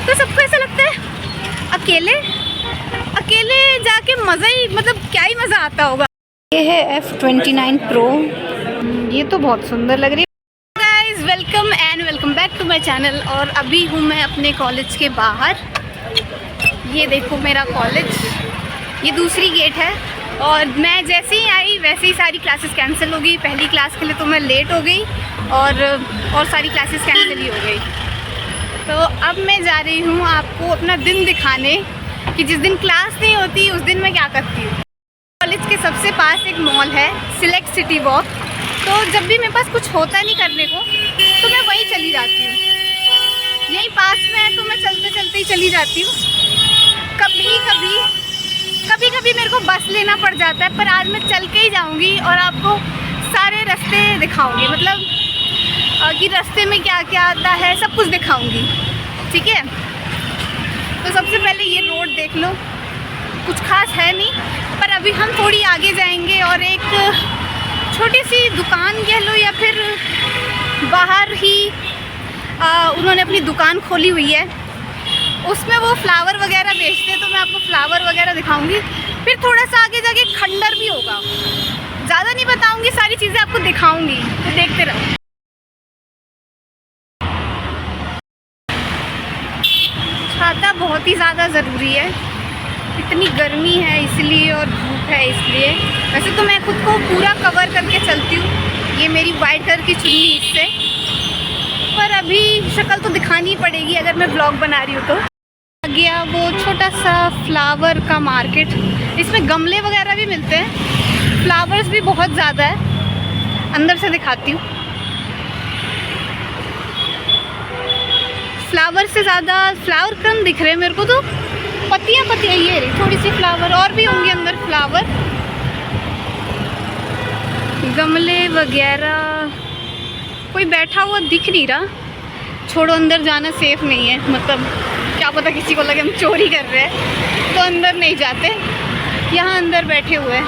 तो सबको ऐसा लगता है अकेले अकेले जाके मज़ा ही, मतलब क्या ही मज़ा आता होगा। ये है F29 Pro, ये तो बहुत सुंदर लग रही है। Guys welcome and welcome back to my channel. और अभी हूँ मैं अपने कॉलेज के बाहर। ये देखो मेरा कॉलेज, ये दूसरी गेट है। और मैं जैसे ही आई वैसे ही सारी क्लासेस कैंसिल हो गई। पहली क्लास के लिए तो मैं लेट हो गई और सारी क्लासेस कैंसिल ही हो गई। तो अब मैं जा रही हूँ आपको अपना दिन दिखाने कि जिस दिन क्लास नहीं होती उस दिन मैं क्या करती हूँ। कॉलेज के सबसे पास एक मॉल है, सिलेक्ट सिटी वॉक। तो जब भी मेरे पास कुछ होता नहीं करने को तो मैं वहीं चली जाती हूँ। यहीं पास में है तो मैं चलते चलते ही चली जाती हूँ। कभी मेरे को बस लेना पड़ जाता है, पर आज मैं चल के ही जाऊँगी और आपको सारे रास्ते दिखाऊँगी। मतलब कि रास्ते में क्या क्या आता है सब कुछ दिखाऊँगी, ठीक है। तो सबसे पहले ये रोड देख लो, कुछ खास है नहीं, पर अभी हम थोड़ी आगे जाएंगे और एक छोटी सी दुकान कह लो या फिर बाहर ही उन्होंने अपनी दुकान खोली हुई है, उसमें वो फ्लावर वगैरह बेचते हैं। तो मैं आपको फ्लावर वगैरह दिखाऊंगी। फिर थोड़ा सा आगे जाके खंडर भी होगा, ज़्यादा नहीं बताऊंगी, सारी चीज़ें आपको दिखाऊंगी, तो देखते रहो। छाता बहुत ही ज़्यादा ज़रूरी है, इतनी गर्मी है इसलिए और धूप है इसलिए। वैसे तो मैं खुद को पूरा कवर करके चलती हूँ, ये मेरी वाइट कलर की चुन्नी इससे, पर अभी शक्ल तो दिखानी पड़ेगी अगर मैं ब्लॉग बना रही हूँ तो। आ गया वो छोटा सा फ्लावर का मार्केट, इसमें गमले वगैरह भी मिलते हैं, फ्लावर्स भी बहुत ज़्यादा है। अंदर से दिखाती हूँ। फ्लावर से ज़्यादा फ्लावर कम दिख रहे हैं मेरे को, तो पत्तियाँ ये रही थोड़ी सी फ्लावर, और भी होंगे अंदर फ्लावर, गमले वगैरह। कोई बैठा हुआ दिख नहीं रहा, छोड़ो, अंदर जाना सेफ़ नहीं है। मतलब क्या पता किसी को लगे हम चोरी कर रहे हैं, तो अंदर नहीं जाते। यहाँ अंदर बैठे हुए हैं,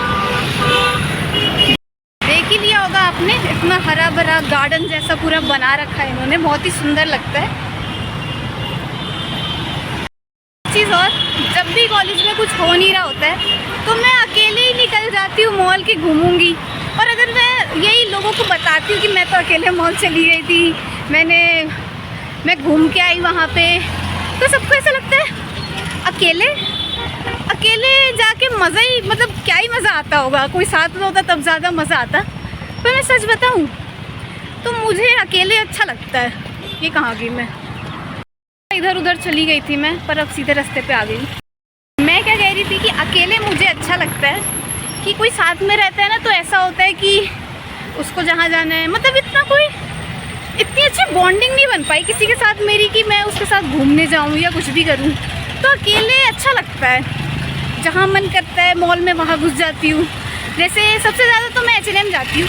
देख ही लिया होगा आपने, इतना हरा भरा गार्डन जैसा पूरा बना रखा है इन्होंने, बहुत ही सुंदर लगता है। चीज़ और, जब भी कॉलेज में कुछ हो नहीं रहा होता है तो मैं अकेले ही निकल जाती हूँ मॉल की, घूमूंगी। और अगर मैं यही लोगों को बताती हूँ कि मैं तो अकेले मॉल चली गई थी, मैं घूम के आई वहाँ पे, तो सबको ऐसा लगता है अकेले जाके मज़ा ही, मतलब क्या ही मज़ा आता होगा। कोई साथ में होता तब ज़्यादा मज़ा आता। पर मैं सच बताऊँ तो मुझे अकेले अच्छा लगता है। ये कहाँ गई मैं, इधर उधर चली गई थी मैं, पर अब सीधे रास्ते पे आ गई। मैं क्या कह रही थी कि अकेले मुझे अच्छा लगता है, कि कोई साथ में रहता है ना तो ऐसा होता है कि उसको जहाँ जाना है, मतलब इतनी अच्छी बॉन्डिंग नहीं बन पाई किसी के साथ मेरी कि मैं उसके साथ घूमने जाऊँ या कुछ भी करूँ। तो अकेले अच्छा लगता है, जहाँ मन करता है मॉल में वहाँ घुस जाती हूँ। जैसे सबसे ज़्यादा तो मैं H&M जाती हूँ।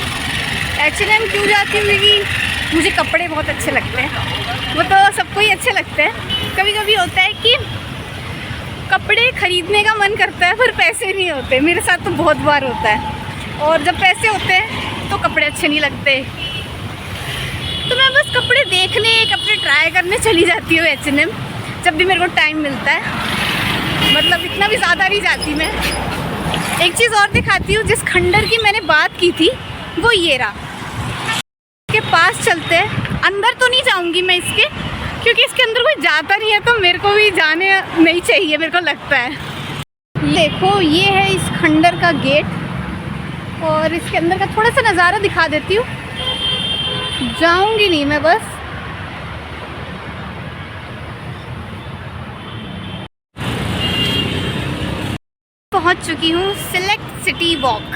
H&M क्यों जाती हूँ? क्योंकि मुझे कपड़े बहुत अच्छे लगते हैं, वो तो सबको ही अच्छे लगते हैं। कभी कभी होता है कि कपड़े खरीदने का मन करता है पर पैसे नहीं होते, मेरे साथ तो बहुत बार होता है। और जब पैसे होते हैं तो कपड़े अच्छे नहीं लगते, तो मैं बस कपड़े देखने, कपड़े ट्राई करने चली जाती हूँ H&M, जब भी मेरे को टाइम मिलता है। मतलब इतना भी ज़्यादा नहीं जाती मैं। एक चीज़ और दिखाती हूँ, जिस खंडर की मैंने बात की थी वो ये रहा। के पास चलते हैं, अंदर तो नहीं जाऊँगी मैं इसके, क्योंकि इसके अंदर कोई जाता नहीं है, तो मेरे को भी जाने नहीं चाहिए, मेरे को लगता है। देखो ये है इस खंडर का गेट, और इसके अंदर का थोड़ा सा नज़ारा दिखा देती हूँ। जाऊंगी नहीं मैं, बस पहुंच चुकी हूँ सिलेक्ट सिटी वॉक।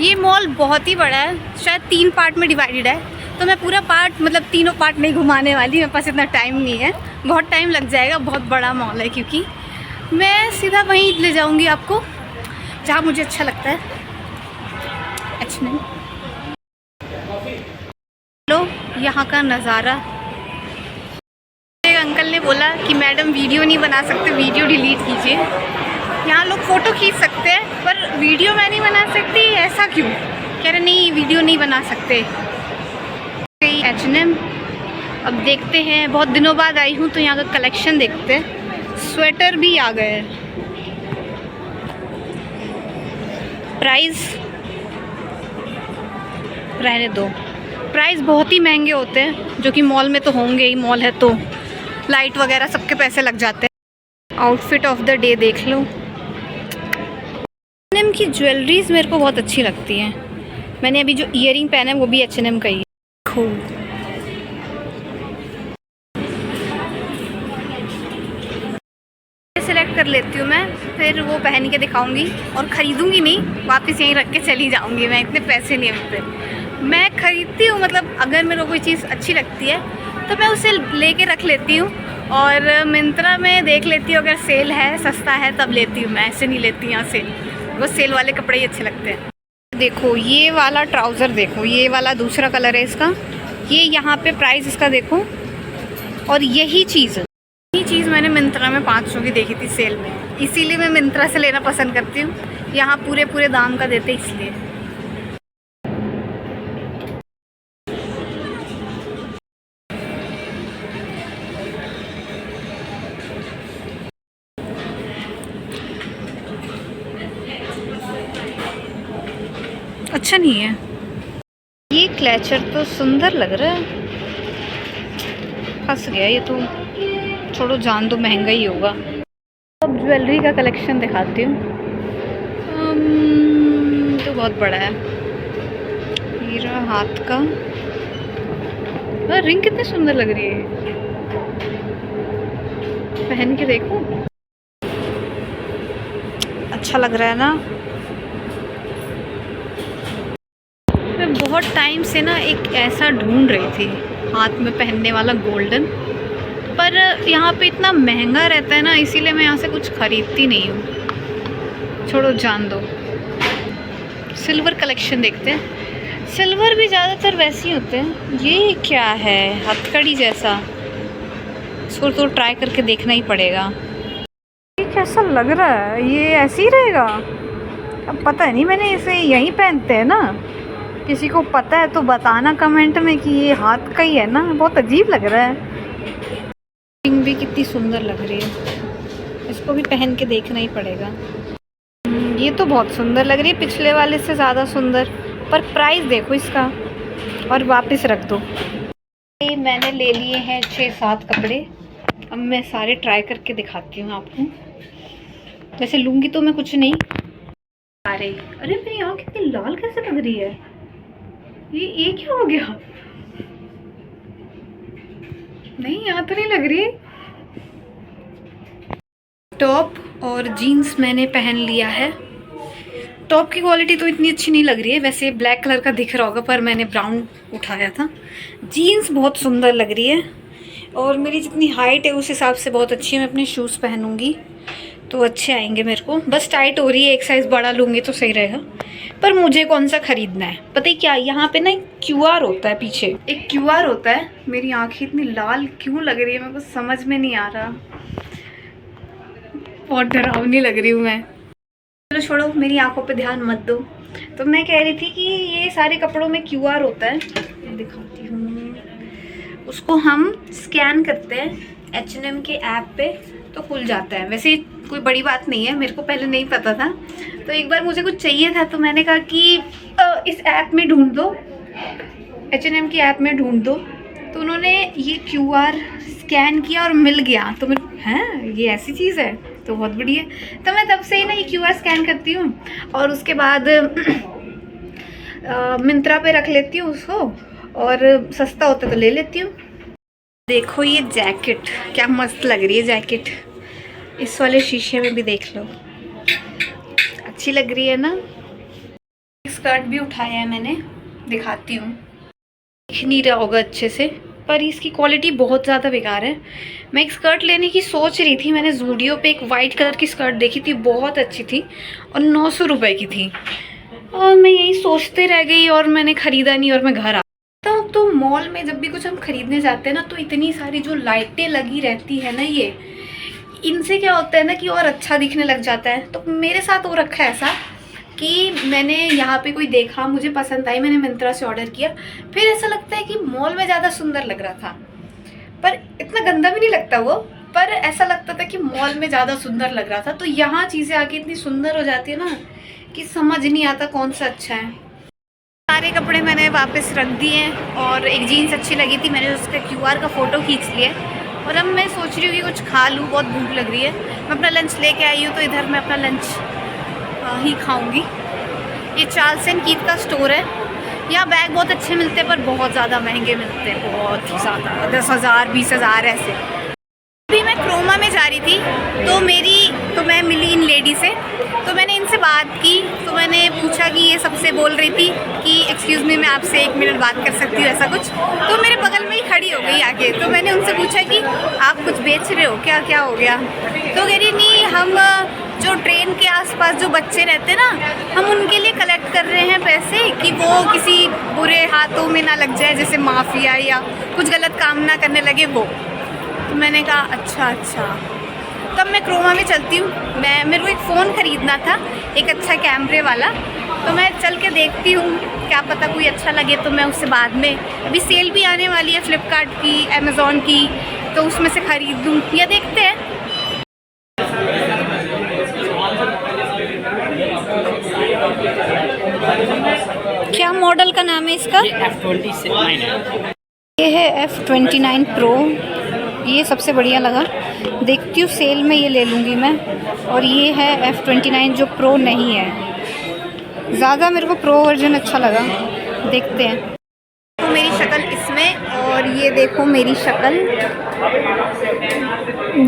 ये मॉल बहुत ही बड़ा है, शायद 3 पार्ट में डिवाइडेड है, तो मैं पूरा पार्ट, मतलब तीनों पार्ट नहीं घुमाने वाली, मेरे पास इतना टाइम नहीं है, बहुत टाइम लग जाएगा, बहुत बड़ा मॉल है। क्योंकि मैं सीधा वहीं ले जाऊंगी आपको जहाँ मुझे अच्छा लगता है। H&M लो यहाँ का नज़ारा। एक अंकल ने बोला कि मैडम वीडियो नहीं बना सकते, वीडियो डिलीट कीजिए। यहाँ लोग फ़ोटो खींच सकते हैं पर वीडियो मैं नहीं बना सकती, ऐसा क्यों? कह रहे नहीं वीडियो नहीं बना सकते। H&M अब देखते हैं, बहुत दिनों बाद आई हूँ तो यहाँ का कलेक्शन देखते हैं। स्वेटर भी आ गए हैं। प्राइस रहने दो, प्राइस बहुत ही महंगे होते हैं, जो कि मॉल में तो होंगे ही, मॉल है तो लाइट वगैरह सबके पैसे लग जाते हैं। आउटफिट ऑफ द डे देख लो। H&M की ज्वेलरीज मेरे को बहुत अच्छी लगती हैं। मैंने अभी जो ईयरिंग पहना है वो भी H&M का ही है। खूब सेलेक्ट कर लेती हूँ मैं, फिर वो पहन के दिखाऊंगी और ख़रीदूंगी नहीं, वापस यहीं रख के चली जाऊंगी। मैं इतने पैसे नहीं मिलते। मैं ख़रीदती हूँ, मतलब अगर मेरे को कोई चीज़ अच्छी लगती है तो मैं उसे लेके रख लेती हूँ और मिंत्रा में देख लेती हूँ, अगर सेल है सस्ता है तब लेती हूँ। मैं ऐसे नहीं लेती यहाँ से, वो सेल वाले कपड़े ही अच्छे लगते हैं। देखो ये वाला ट्राउज़र, देखो ये वाला दूसरा कलर है इसका, ये यहाँ पे प्राइस इसका देखो। और यही चीज़ मैंने मिंत्रा में 500 की देखी थी सेल में, इसीलिए मैं मिंत्रा से लेना पसंद करती हूँ। यहाँ पूरे दाम का देते इसलिए। अच्छा नहीं है ये क्लचर, तो सुंदर लग रहा है। फंस गया ये तो, छोड़ो जान दो, महंगा ही होगा। अब ज्वेलरी का कलेक्शन दिखाती हूँ। तो बहुत बड़ा है, हीरा हाथ का। रिंग कितनी सुंदर लग रही है, पहन के देखो, अच्छा लग रहा है ना। मैं बहुत टाइम से ना एक ऐसा ढूंढ रही थी हाथ में पहनने वाला गोल्डन, पर यहाँ पे इतना महंगा रहता है ना, इसीलिए मैं यहाँ से कुछ ख़रीदती नहीं हूँ। छोड़ो जान दो। सिल्वर कलेक्शन देखते हैं। सिल्वर भी ज़्यादातर वैसे ही होते हैं। ये क्या है, हथकड़ी जैसा, इसको तो ट्राई करके देखना ही पड़ेगा। ये कैसा लग रहा है, ये ऐसे ही रहेगा? अब पता नहीं, मैंने इसे यहीं पहनते हैं ना, किसी को पता है तो बताना कमेंट में कि ये हाथ का ही है ना। बहुत अजीब लग रहा है। रिंग भी कितनी सुंदर लग रही है, इसको भी पहन के देखना ही पड़ेगा। ये तो बहुत सुंदर लग रही है, पिछले वाले से ज़्यादा सुंदर। पर प्राइस देखो इसका, और वापस रख दो। ये मैंने ले लिए हैं 6-7 कपड़े। अब मैं सारे ट्राई करके दिखाती हूँ आपको। वैसे लूँगी तो मैं कुछ नहीं। अरे मेरी आँख कितनी लाल कैसे लग रही है, ये क्या हो गया? नहीं यहाँ तो नहीं लग रही। टॉप और जीन्स मैंने पहन लिया है। टॉप की क्वालिटी तो इतनी अच्छी नहीं लग रही है, वैसे ब्लैक कलर का दिख रहा होगा पर मैंने ब्राउन उठाया था। जीन्स बहुत सुंदर लग रही है और मेरी जितनी हाइट है उस हिसाब से बहुत अच्छी है। मैं अपने शूज़ पहनूंगी तो अच्छे आएंगे मेरे को। बस टाइट हो रही है, एक साइज़ बड़ा लूँगी तो सही रहेगा। पर मुझे कौन सा ख़रीदना है पता ही क्या, यहाँ पे ना एक QR होता है, पीछे एक QR होता है। मेरी आँखें इतनी लाल क्यों लग रही है मेरे को समझ में नहीं आ रहा, बहुत डरावनी लग रही हूँ मैं। चलो छोड़ो, मेरी आंखों पे ध्यान मत दो। तो मैं कह रही थी कि ये सारे कपड़ों में QR होता है, मैं दिखाती हूँ। उसको हम स्कैन करते हैं H&M के ऐप पे तो खुल जाता है। वैसे कोई बड़ी बात नहीं है, मेरे को पहले नहीं पता था, तो एक बार मुझे कुछ चाहिए था तो मैंने कहा कि इस ऐप में ढूंढ दो, H&M की ऐप में ढूंढ दो। तो उन्होंने ये QR स्कैन किया और मिल गया। तो मैं, हैं ये ऐसी चीज़ है, तो बहुत बढ़िया। तो मैं तब से ही ना ये QR स्कैन करती हूँ और उसके बाद मिंत्रा पे रख लेती हूँ उसको, और सस्ता होता तो ले लेती हूँ। देखो ये जैकेट क्या मस्त लग रही है जैकेट, इस वाले शीशे में भी देख लो, अच्छी लग रही है ना। स्कर्ट भी उठाया है मैंने, दिखाती हूँ। दिख नहीं रहा होगा अच्छे से, पर इसकी क्वालिटी बहुत ज़्यादा बेकार है। मैं एक स्कर्ट लेने की सोच रही थी, मैंने ज़ूडियो पे एक वाइट कलर की स्कर्ट देखी थी, बहुत अच्छी थी और 900 रुपये की थी। और मैं यही सोचते रह गई और मैंने ख़रीदा नहीं और मैं घर आ। तो मॉल में जब भी कुछ हम खरीदने जाते हैं ना, तो इतनी सारी जो लाइटें लगी रहती है ना, ये इनसे क्या होता है ना कि और अच्छा दिखने लग जाता है। तो मेरे साथ हो रखा है ऐसा कि मैंने यहाँ पे कोई देखा, मुझे पसंद आई, मैंने मिंत्रा से ऑर्डर किया, फिर ऐसा लगता है कि मॉल में ज़्यादा सुंदर लग रहा था पर इतना गंदा भी नहीं लगता वो, पर ऐसा लगता था कि मॉल में ज़्यादा सुंदर लग रहा था। तो यहाँ चीज़ें आके इतनी सुंदर हो जाती है ना कि समझ नहीं आता कौन सा अच्छा है। सारे कपड़े मैंने वापस रख दिए हैं और एक जीन्स अच्छी लगी थी, मैंने उसका QR का फ़ोटो खींच लिया और अब मैं सोच रही हूँ कि कुछ खा लूँ, बहुत भूख लग रही है। मैं अपना लंच लेके आई हूँ तो इधर मैं अपना लंच ही खाऊँगी। ये चार्ल्स एंड कीथ का स्टोर है। यहाँ बैग बहुत अच्छे मिलते हैं पर बहुत ज़्यादा महंगे मिलते हैं, बहुत ही ज़्यादा, 10,000 20,000 ऐसे। अभी मैं क्रोमा में जा रही थी तो मैं मिली इन लेडी से, तो मैंने इनसे बात की। तो मैंने पूछा कि ये सबसे बोल रही थी कि एक्सक्यूज़ मी, मैं आपसे 1 मिनट बात कर सकती हूँ, ऐसा कुछ। तो मेरे बगल में ही खड़ी हो गई आके। तो मैंने उनसे पूछा कि आप कुछ बेच रहे हो क्या, क्या हो गया? तो कह रही नहीं, हम जो ट्रेन के आसपास जो बच्चे रहते हैं ना, हम उनके लिए कलेक्ट कर रहे हैं पैसे कि वो किसी बुरे हाथों में ना लग जाए, जैसे माफिया या कुछ गलत काम ना करने लगे वो। तो मैंने कहा अच्छा। तब मैं क्रोमा में चलती हूँ। मेरे को एक फ़ोन ख़रीदना था, एक अच्छा कैमरे वाला। तो मैं चल के देखती हूँ, क्या पता कोई अच्छा लगे तो मैं उससे बाद में, अभी सेल भी आने वाली है फ्लिपकार्ट की, अमेज़ॉन की, तो उसमें से ख़रीद दूँ या देखते हैं। क्या मॉडल का नाम है इसका? F29 है। ये है F29 Pro। ये सबसे बढ़िया लगा, देखती हूँ सेल में ये ले लूँगी मैं। और ये है F29 जो प्रो नहीं है, ज़्यादा मेरे को प्रो वर्जन अच्छा लगा, देखते हैं। तो मेरी शक्ल इसमें, और ये देखो मेरी शक्ल,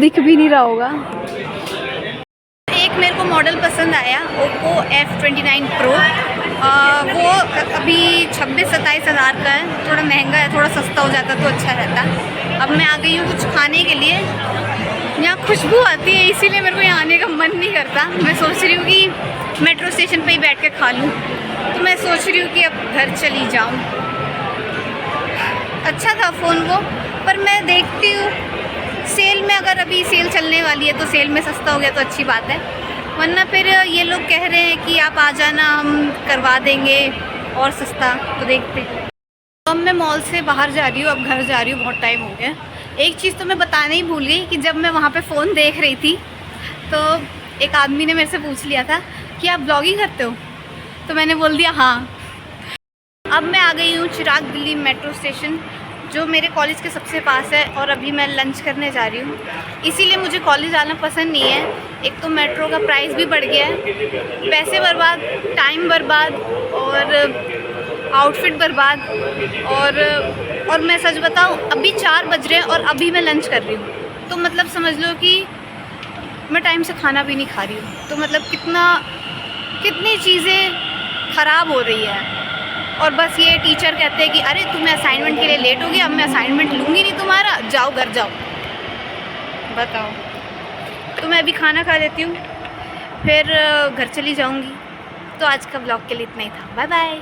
दिख भी नहीं रहा होगा। एक मेरे को मॉडल पसंद आया, Oppo F29 Pro। वो अभी 26-27 हज़ार का है, थोड़ा महंगा है, थोड़ा सस्ता हो जाता तो अच्छा रहता। अब मैं आ गई हूँ कुछ खाने के लिए। यहाँ खुशबू आती है इसीलिए मेरे को यहाँ आने का मन नहीं करता। मैं सोच रही हूँ कि मेट्रो स्टेशन पे ही बैठ के खा लूँ। तो मैं सोच रही हूँ कि अब घर चली जाऊँ। अच्छा था फ़ोन वो, पर मैं देखती हूँ सेल में, अगर अभी सेल चलने वाली है तो सेल में सस्ता हो गया तो अच्छी बात है, वरना फिर ये लोग कह रहे हैं कि आप आ जाना, हम करवा देंगे और सस्ता। तो देखते। अब मैं मॉल से बाहर जा रही हूँ, अब घर जा रही हूँ, बहुत टाइम हो गया। एक चीज़ तो मैं बताना ही भूल गई कि जब मैं वहाँ पे फ़ोन देख रही थी तो एक आदमी ने मेरे से पूछ लिया था कि आप ब्लॉगिंग करते हो? तो मैंने बोल दिया हाँ। अब मैं आ गई हूँ चिराग दिल्ली मेट्रो स्टेशन, जो मेरे कॉलेज के सबसे पास है, और अभी मैं लंच करने जा रही हूँ। इसीलिए मुझे कॉलेज आना पसंद नहीं है। एक तो मेट्रो का प्राइस भी बढ़ गया है, पैसे बर्बाद, टाइम बर्बाद और आउटफिट बर्बाद। और मैं सच बताऊँ, अभी 4 बज रहे हैं और अभी मैं लंच कर रही हूँ। तो मतलब समझ लो कि मैं टाइम से खाना भी नहीं खा रही हूँ। तो मतलब कितनी चीज़ें ख़राब हो रही है। और बस ये टीचर कहते हैं कि अरे तुम्हें असाइनमेंट के लिए लेट हो गया, अब मैं असाइनमेंट लूँगी नहीं तुम्हारा, जाओ घर जाओ। बताओ। तो मैं अभी खाना खा लेती हूँ, फिर घर चली जाऊँगी। तो आज का ब्लॉग के लिए इतना ही था। Bye bye.